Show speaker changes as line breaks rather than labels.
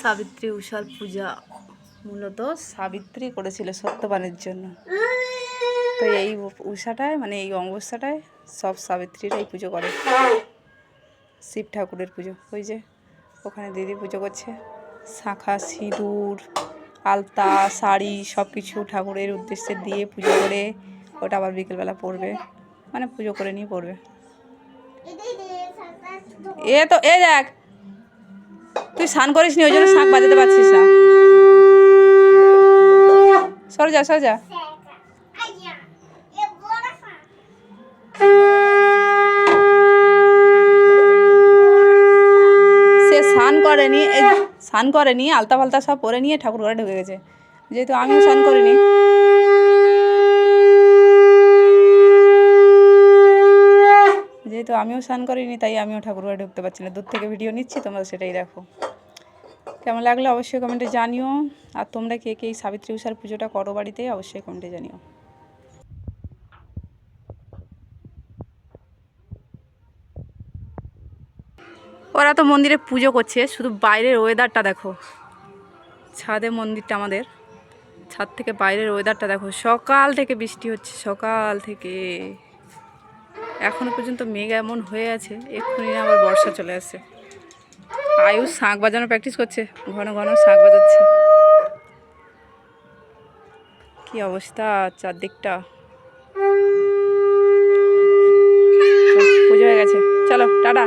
সাবিত্রী উষার পূজা মূলত সাবিত্রী করেছিল সত্যবানের জন্য। তো এই উষাটায় মানে এই অমাবস্যাটায় সব সাবিত্রীরাই পুজো করে। শিব ঠাকুরের পুজো, ওই যে ওখানে দিদি পুজো করছে, শাঁখা সিঁদুর আলতা শাড়ি সব কিছু ঠাকুরের উদ্দেশ্যে দিয়ে পুজো করে ওটা আবার বিকেলবেলা পড়বে, মানে পুজো করে নিয়ে পড়বে। তো এ দেখ, তুই স্নান করিস নি, ওই জন্য শাঁখ বাজাতে পারছিস না। সরে যা সরে যা। সে স্নান করেনি আলতা ফালতা সব পরে নিয়ে ঠাকুর ঘরে ঢুকে গেছে। যেহেতু আমিও স্নান করিনি, তাই আমিও ঠাকুর ঘরে ঢুকতে পারছি না। দূর থেকে ভিডিও নিচ্ছি, তোমরা সেটাই দেখো। কেমন লাগলো অবশ্যই কমেন্টে জানিও। আর তোমরা কে কে এই সাবিত্রী উষার পুজোটা করো বাড়িতে, অবশ্যই কমেন্টে জানিও। ওরা তো মন্দিরে পুজো করছে, শুধু বাইরের ওয়েদারটা দেখো। ছাদে মন্দিরটা আমাদের, ছাদ থেকে বাইরের ওয়েদারটা দেখো। সকাল থেকে বৃষ্টি হচ্ছে, সকাল থেকে এখনো পর্যন্ত মেঘ এমন হয়ে আছে, এক্ষুনি আবার বর্ষা চলে আসছে। আয়ুষ শাঁখ বাজানো প্র্যাকটিস করছে, ঘন ঘন শাঁখ বাজাচ্ছে। কি অবস্থা চারদিকটা। পুজো হয়ে গেছে, চলো টাটা।